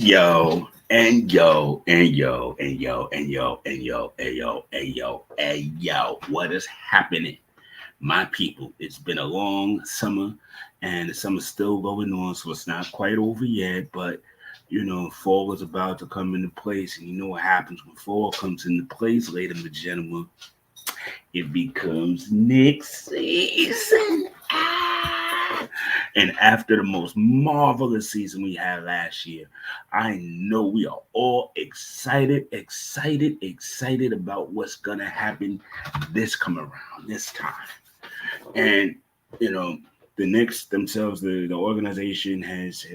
Yo, and yo, and yo, and yo, and yo, and yo, and yo, and yo, and yo. What is happening, my people? It's been a long summer, and the summer's still going on, so it's not quite over yet. But fall is about to come into place, and you know what happens when fall comes into place, ladies and gentlemen? It becomes next season. And after the most marvelous season we had last year, I know we are all excited about what's going to happen this come around, this time. And, you know, the Knicks themselves, the organization has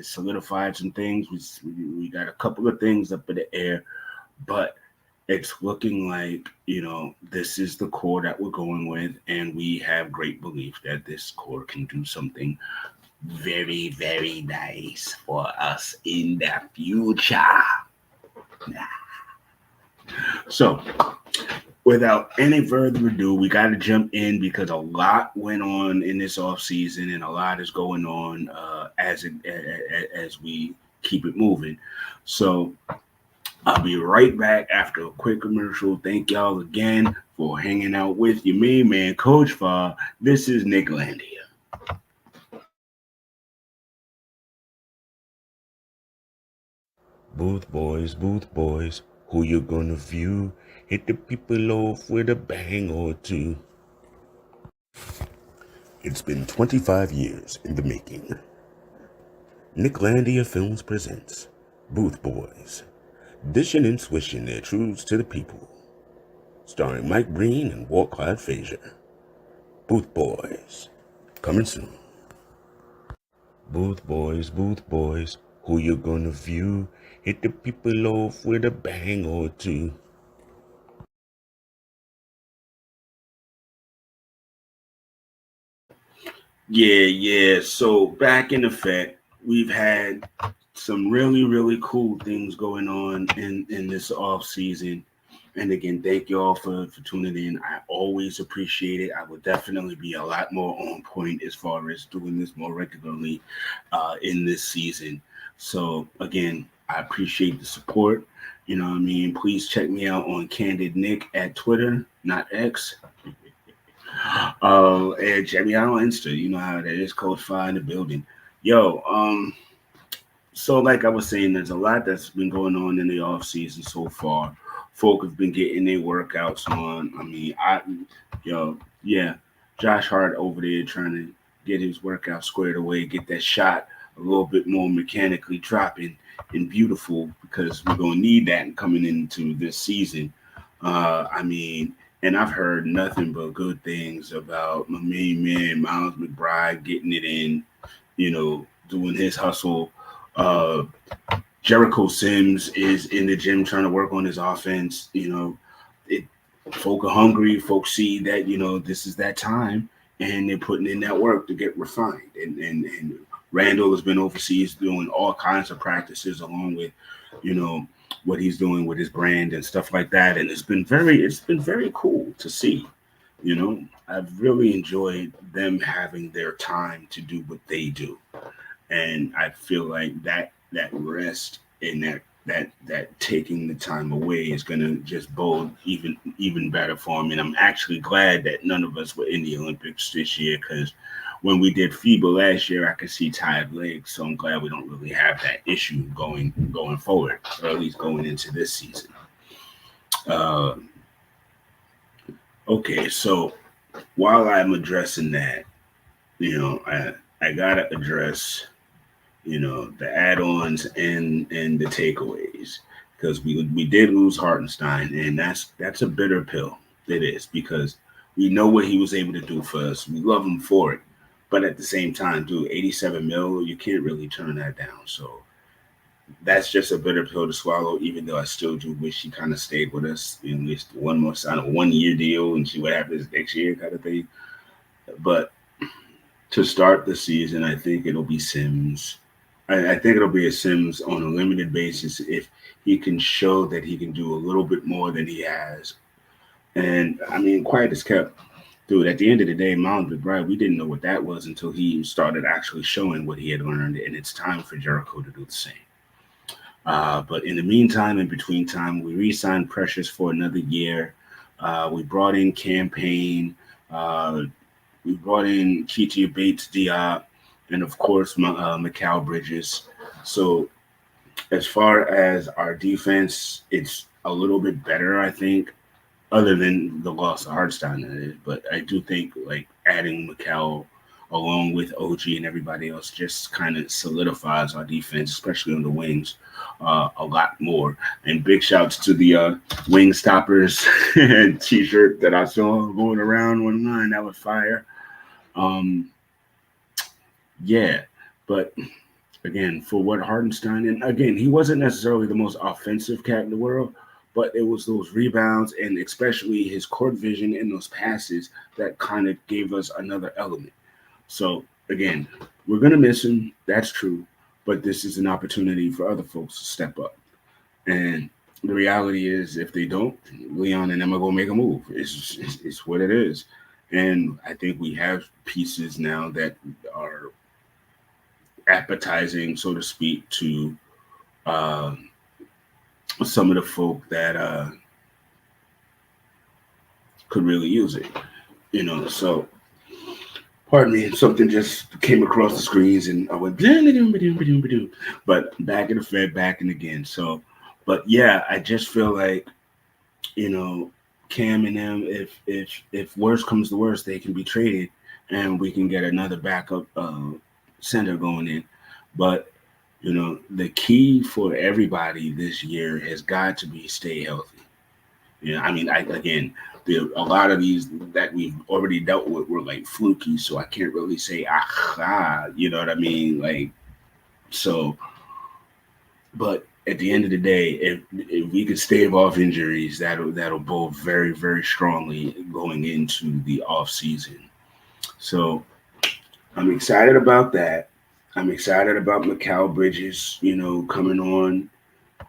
solidified some things. We got a couple of things up in the air, but it's looking like this is the core that we're going with, and we have great belief that this core can do something very nice for us in the future. So without any further ado, we got to jump in because a lot went on in this off season, and a lot is going on as we keep it moving. So I'll be right back after a quick commercial. Thank y'all again for hanging out with your main man, Coach Fa. This is Knicklandia. Booth boys, who you gonna view? Hit the people off with a bang or two. It's been 25 years in the making. Knicklandia Films presents Booth Boys, dishing and swishing their truths to the people. Starring Mike Breen and Walt-Clyde Frazier. Booth Boys, coming soon. Booth boys, who you gonna view? Hit the people off with a bang or two. Yeah. So back in effect, we've had some really cool things going on in this off season. And again, thank you all for tuning in. I always appreciate it. I will definitely be a lot more on point as far as doing this more regularly in this season. So again, I appreciate the support. You know what I mean? Please check me out on Candid Nick at Twitter, not X. And check me out on Insta. You know how that is, Coach Fi in the building. Yo, so like I was saying, there's a lot that's been going on in the off season so far. Folk have been getting their workouts on. I mean, yeah, Josh Hart over there trying to get his workout squared away, get that shot a little bit more mechanically dropping and beautiful because we're gonna need that coming into this season. I mean, and I've heard nothing but good things about my main man Miles McBride getting it in, doing his hustle. Uh, Jericho Sims is in the gym trying to work on his offense. It folk are hungry. Folks see that this is that time, and they're putting in that work to get refined. And Randall has been overseas doing all kinds of practices along with you know what he's doing with his brand and stuff like that. And it's been very cool to see. I've really enjoyed them having their time to do what they do, and I feel like that rest and that taking the time away is gonna just bode even better for him. And I'm actually glad that none of us were in the Olympics this year because when we did FIBA last year, I could see tired legs. So I'm glad we don't really have that issue going forward, or at least going into this season. Uh, okay, so while I'm addressing that, I gotta address the add-ons and the takeaways because we did lose Hartenstein, and that's a bitter pill. It is because we know what he was able to do for us. We love him for it, but at the same time, dude, 87 mil, you can't really turn that down. So that's just a bitter pill to swallow. Even though I still do wish he kind of stayed with us, at least one more sign a 1 year deal and see what happens next year, kind of thing. But to start the season, I think it'll be Sims. I think it'll be a Sims on a limited basis if he can show that he can do a little bit more than he has. And I mean, quiet as kept. Dude, at the end of the day, Miles McBride, we didn't know what that was until he started actually showing what he had learned, and it's time for Jericho to do the same. But in the meantime, in between time, we re-signed Precious for another year. We brought in Campaign. Uh, we brought in Ketia Bates Diop, and of course, Mikal Bridges. So as far as our defense, it's a little bit better, I think, other than the loss of Hartstein. That is. But I do think like adding Mikal along with OG and everybody else just kind of solidifies our defense, especially on the wings, a lot more. And big shouts to the wing stoppers T-shirt that I saw going around online. That was fire. Um, yeah, but again, for what Hartenstein, and again, he wasn't necessarily the most offensive cat in the world, but it was those rebounds and especially his court vision and those passes that kind of gave us another element. So again, we're gonna miss him. That's true, but this is an opportunity for other folks to step up. And the reality is, if they don't, Leon and them are gonna make a move. It's what it is. And I think we have pieces now that are appetizing, so to speak, to uh, some of the folk that could really use it. So pardon me, something just came across the screens and I went, but back in the Fed, back in again. So, but yeah, I just feel like, you know, Cam and them, if worst comes to worst, they can be traded and we can get another backup center going in. But the key for everybody this year has got to be stay healthy. I mean, again, a lot of these that we've already dealt with were like fluky, so I can't really say aha. You know what I mean? Like so, but at the end of the day, if we could stave off injuries, that'll bode very very strongly going into the off season. So I'm excited about that. I'm excited about Mikal Bridges, coming on,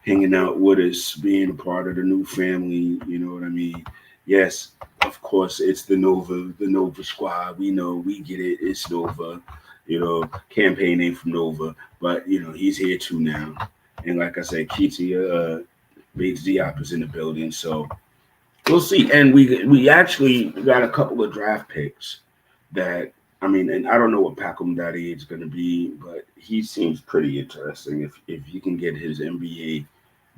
hanging out with us, being a part of the new family. You know what I mean? Yes, of course, it's the Nova squad. We know, we get it. It's Nova. Campaign name from Nova, but he's here too now. And like I said, Ketia Bates Diop is in the building, so we'll see. And we actually got a couple of draft picks that I mean, and I don't know what Pacom Daddy is going to be, but he seems pretty interesting if he can get his NBA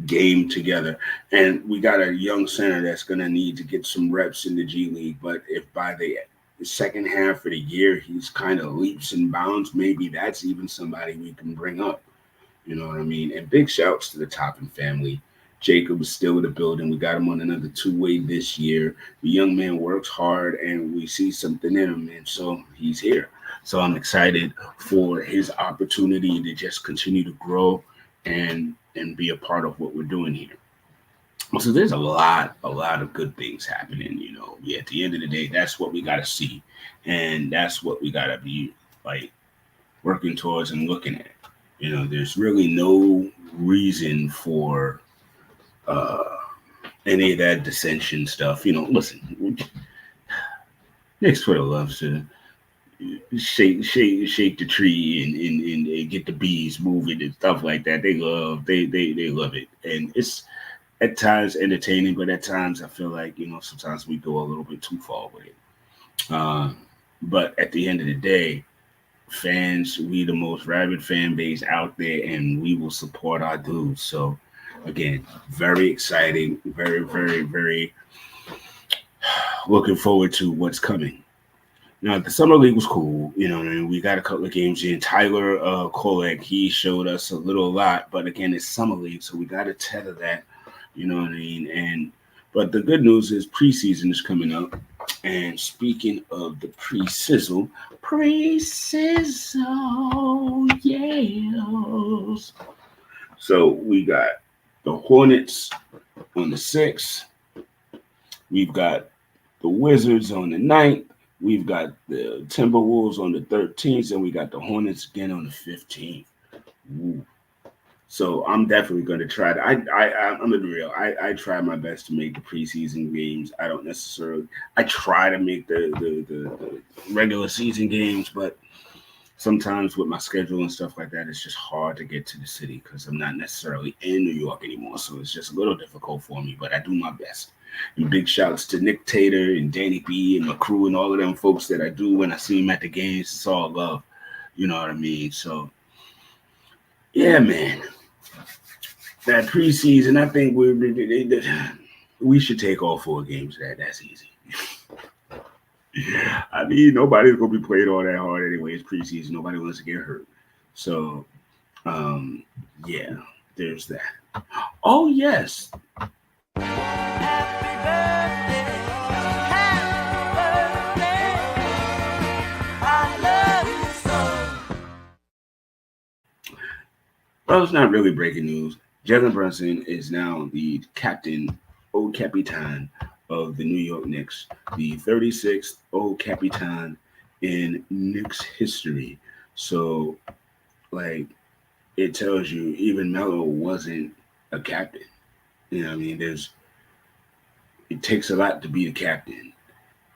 game together. And we got a young center that's going to need to get some reps in the G League. But if by the second half of the year he's kind of leaps and bounds, maybe that's even somebody we can bring up. You know what I mean? And big shouts to the Toppin family. Jacob is still in the building. We got him on another two-way this year. The young man works hard, and we see something in him, and so he's here. So I'm excited for his opportunity to just continue to grow and be a part of what we're doing here. So there's a lot of good things happening. Yeah, at the end of the day, that's what we got to see, and that's what we got to be like working towards and looking at. There's really no reason for uh, any of that dissension stuff. Listen, Nick's Twitter loves to shake the tree and get the bees moving and stuff like that. They love it, and it's at times entertaining, but at times I feel like sometimes we go a little bit too far with it. Uh, but at the end of the day, fans, we the most rabid fan base out there, and we will support our dudes. So again, very exciting, very, very, very looking forward to what's coming. Now the summer league was cool, what I mean? We got a couple of games in. Tyler Kolek, he showed us a little lot, but again, it's summer league, so we got to tether that, you know what I mean? And but the good news is preseason is coming up. And speaking of the pre-sizzle, yes. So we got the Hornets on the 6th. We've got the Wizards on the 9th. We've got the Timberwolves on the 13th, and we got the Hornets again on the 15th. Ooh. So I'm definitely going to try to. I'm gonna be real. I try my best to make the preseason games. I don't necessarily. I try to make the regular season games, but sometimes with my schedule and stuff like that, it's just hard to get to the city because I'm not necessarily in New York anymore. So it's just a little difficult for me, but I do my best. And big shouts to Nick Tater and Danny B and my crew and all of them folks that I do when I see them at the games. It's all love. You know what I mean? So, yeah, man. That preseason, I think we should take all 4 games. That's easy. I mean, nobody's gonna be playing all that hard anyway. It's preseason. Nobody wants to get hurt. So, um, yeah, there's that. Oh yes, Happy birthday, happy birthday. I love you so. well, it's not really breaking news. Jalen Brunson is now the captain, au capitaine of the New York Knicks, the 36th au capitaine in Knicks history. So, like, it tells you even Melo wasn't a captain. You know what I mean? It takes a lot to be a captain.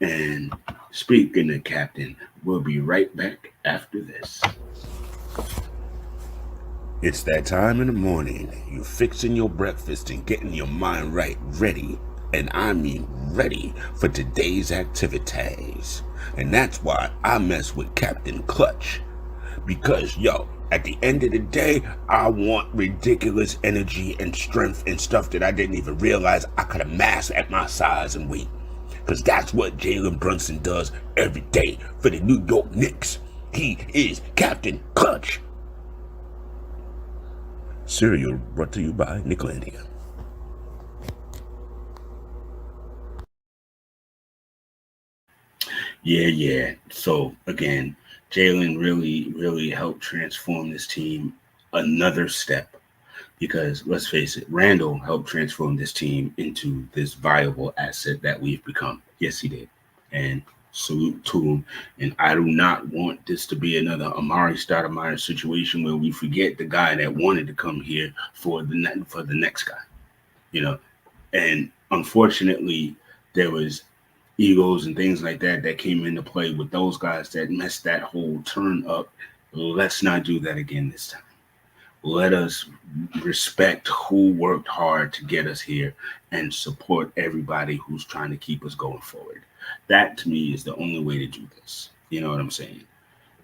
And speaking of captain, we'll be right back after this. It's that time in the morning. You're fixing your breakfast and getting your mind right, ready, and I mean ready for today's activities. And that's why I mess with Captain Clutch. Because, yo, at the end of the day, I want ridiculous energy and strength and stuff that I didn't even realize I could amass at my size and weight. Because that's what Jalen Brunson does every day for the New York Knicks. He is Captain Clutch. Cereal brought to you by Knicklandia. Yeah, yeah. So again, Jalen really helped transform this team another step because let's face it, Randall helped transform this team into this viable asset that we've become. Yes, he did. And salute to him. And I do not want this to be another Amari Stoudemire situation where we forget the guy that wanted to come here for the next guy. You know, and unfortunately, there was egos and things like that that came into play with those guys that messed that whole turn up. Let's not do that again this time. Let us respect who worked hard to get us here and support everybody who's trying to keep us going forward. That to me is the only way to do this. You know what I'm saying?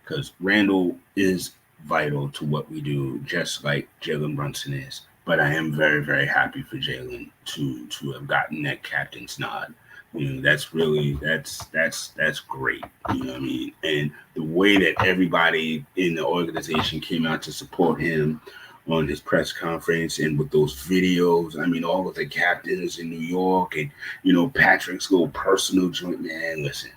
Because Randall is vital to what we do, just like Jalen Brunson is. But I am very happy for Jalen to have gotten that captain's nod. You know, that's really that's great. You know what I mean? And the way that everybody in the organization came out to support him on his press conference and with those videos. I mean, all of the captains in New York and Patrick's little personal joint. Man, listen.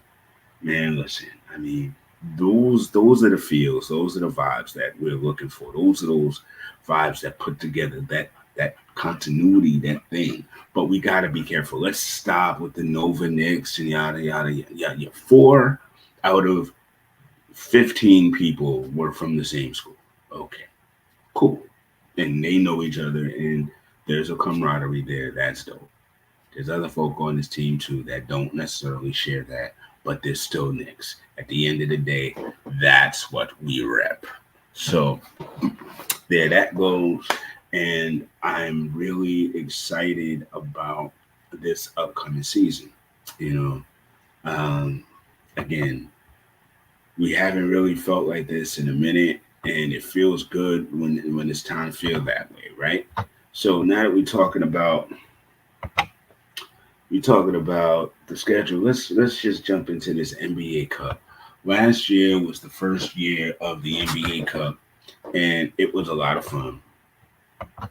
I mean, those are the feels, those are the vibes that we're looking for. Those are those vibes that put together that continuity, that thing. But we got to be careful. Let's stop with the Nova Knicks and yada yada yada. Yeah. 4 out of 15 people were from the same school. Okay, cool, and they know each other, and there's a camaraderie there. That's dope. There's other folk on this team too that don't necessarily share that, but they're still Knicks. At the end of the day, that's what we rep. So there that goes. And I'm really excited about this upcoming season. You um, again, we haven't really felt like this in a minute, and it feels good when it's time to feel that way, right? So now that we're talking about the schedule, let's just jump into this NBA Cup. Last year was the first year of the NBA Cup, and it was a lot of fun.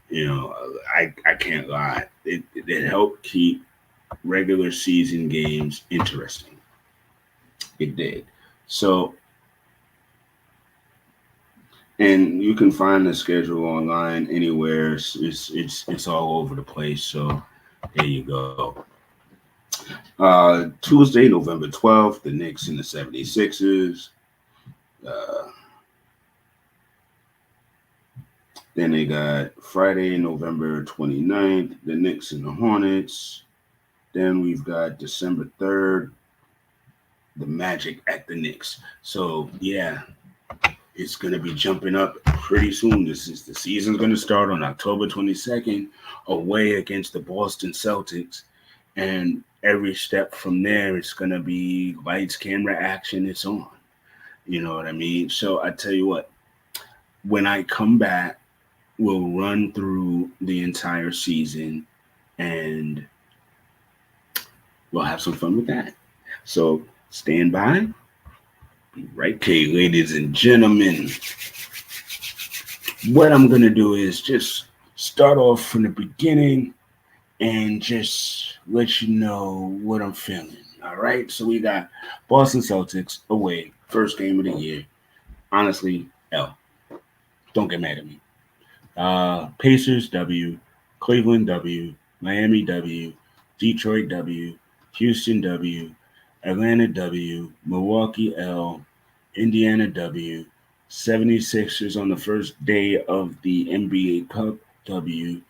You know, I can't lie. It helped keep regular season games interesting. It did. So, and you can find the schedule online anywhere. It's all over the place. So there you go. Tuesday, November 12th, the Knicks and the 76ers. Uh, then they got Friday, November 29th, the Knicks and the Hornets. Then we've got December 3rd, the Magic at the Knicks. So yeah, It's going to be jumping up pretty soon. The season's going to start on October 22nd, away against the Boston Celtics, and every step from there, it's going to be lights, camera, action. It's on. You know what I mean? So I tell you what, when I come back, we'll run through the entire season and we'll have some fun with that. So stand by. Be right, okay, ladies and gentlemen. What I'm gonna do is just start off from the beginning and just let you know what I'm feeling. All right. So we got Boston Celtics away, first game of the year. Honestly, L. Don't get mad at me. Pacers W, Cleveland W, Miami W, Detroit W, Houston W, Atlanta W, Milwaukee L, Indiana W, 76ers on the first day of the NBA Cup W,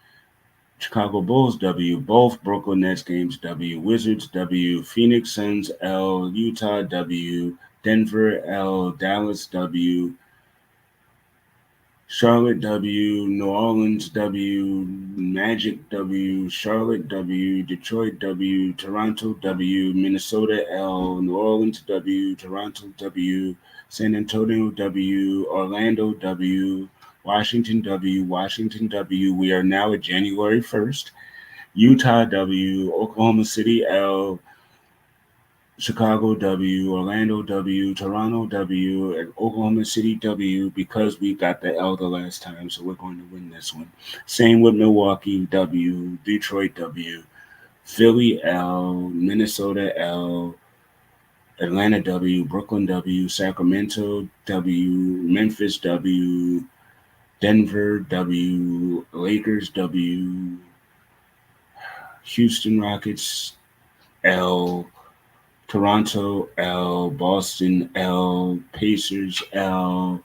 Chicago Bulls W, both Brooklyn Nets games W, Wizards W, Phoenix Suns L, Utah W, Denver L, Dallas W, Charlotte W, New Orleans W, Magic W, Charlotte W, Detroit W, Toronto W, Minnesota L, New Orleans W, Toronto W, San Antonio W, Orlando W, Washington W, Washington W. We are now at January 1st. Utah W, Oklahoma City L, Chicago W, Orlando W, Toronto W, and Oklahoma City W because we got the L the last time, so we're going to win this one. Same with Milwaukee W, Detroit W, Philly L, Minnesota L, Atlanta W, Brooklyn W, Sacramento W, Memphis W, Denver W, Lakers W, Houston Rockets L, Toronto L, Boston L, Pacers L,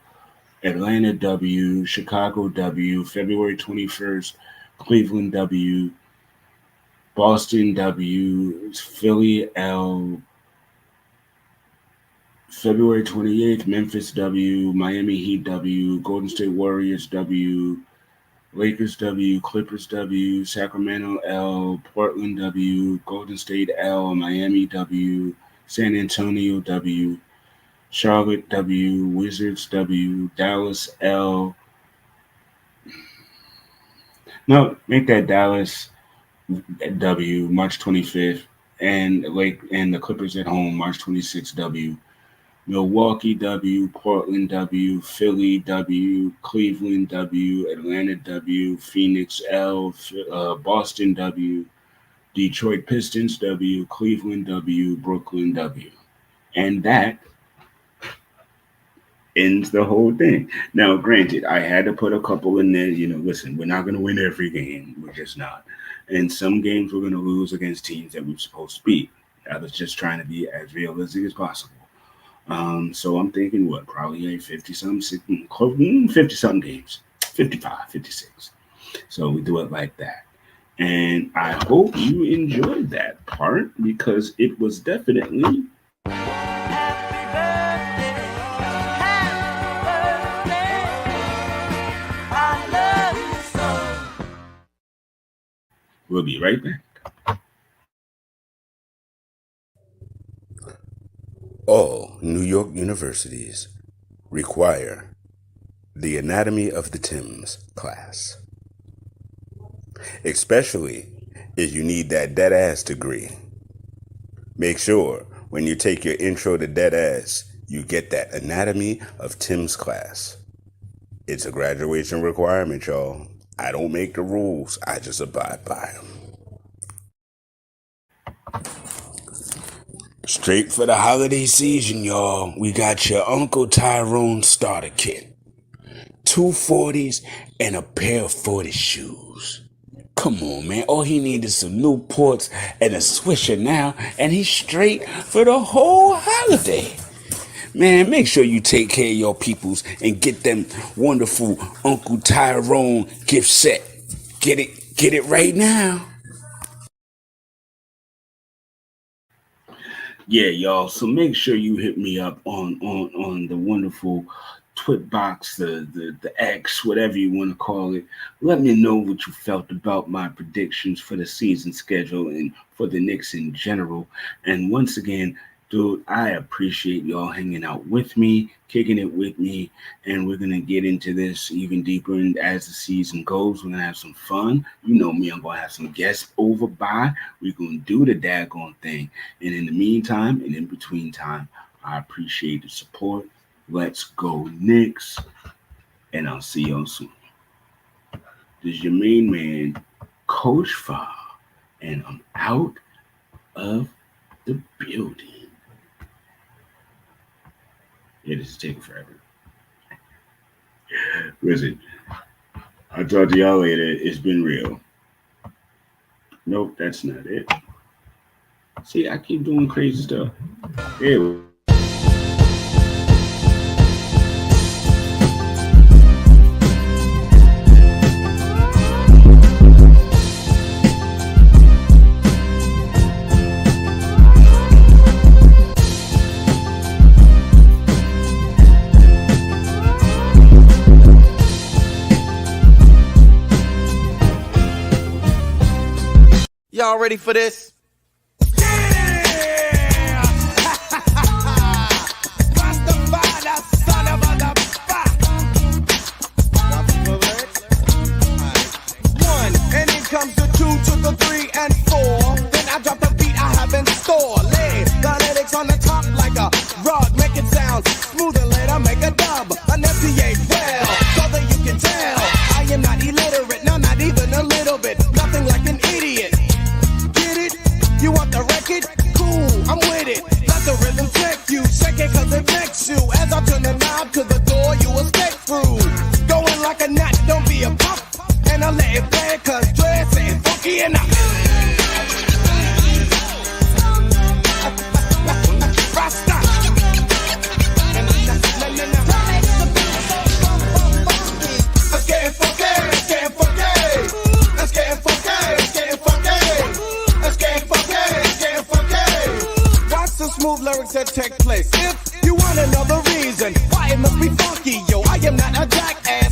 Atlanta W, Chicago W, February 21st, Cleveland W, Boston W, Philly L, February 28th, Memphis W, Miami Heat W, Golden State Warriors W, Lakers W, Clippers W, Sacramento L, Portland W, Golden State L, Miami W, San Antonio W, Charlotte W, Wizards W, Dallas L. No, make that Dallas W, March 25th, and the Clippers at home, March 26th W. Milwaukee W, Portland W, Philly W, Cleveland W, Atlanta W, Phoenix L, Boston W, Detroit Pistons W, Cleveland W, Brooklyn W. And that ends the whole thing. Now, granted, I had to put a couple in there. Listen, we're not going to win every game. We're just not. And some games we're going to lose against teams that we're supposed to beat. I was just trying to be as realistic as possible. So I'm thinking what, probably a 50 something, 50 something games, 55, 56. So we do it like that. And I hope you enjoyed that part because it was definitely. Happy birthday, happy birthday. I love you so. We'll be right back. All New York universities require the Anatomy of the Thames class, especially if you need that dead ass degree. Make sure when you take your intro to dead ass, you get that Anatomy of Thames class. It's a graduation requirement, y'all. I don't make the rules, I just abide by them. Straight for the holiday season, y'all. We got your Uncle Tyrone starter kit. 240s and a pair of 40 shoes. Come on, man. All he needs is some Newports and a Swisher now, and he's straight for the whole holiday. Man, make sure you take care of your peoples and get them wonderful Uncle Tyrone gift set. Get it right now. Yeah, y'all. So make sure you hit me up on the wonderful Twitbox, the X, whatever you want to call it. Let me know what you felt about my predictions for the season schedule and for the Knicks in general. And once again, dude, I appreciate y'all hanging out with me, kicking it with me, and we're gonna get into this even deeper. And as the season goes, we're gonna have some fun. You know me, I'm gonna have some guests over by. We're gonna do the daggone thing. And in the meantime, and in between time, I appreciate the support. Let's go, Knicks. And I'll see y'all soon. This is your main man, Coach Fa, and I'm out of the building. Yeah, this is taking forever. Listen, I'll talk to y'all later. It's been real. Nope, that's not it. See, I keep doing crazy stuff. Yeah. Y'all ready for this? One, and then comes the 2 to the 3 and 4. Then I drop the beat I have in store. Lay the lyrics on the top like a rug, make it sound smooth and later make a dub. Enunciate well, so that you can tell I am not illiterate, no, not even a little bit. Nothing like an idiot. You want the record? Cool, I'm with it. Let the rhythm check you. Shake it cause it makes you. As I turn the knob to the door, you will step through. Going like a knot, don't be a punk. And I let it play cause dress ain't funky enough. Rasta. Let's get funky, let's get funky. Let's get funky, let's get funky. Let's get funky. Watch the smooth lyrics that take place. If you want another reason why it must be funky, yo, I am not a jackass.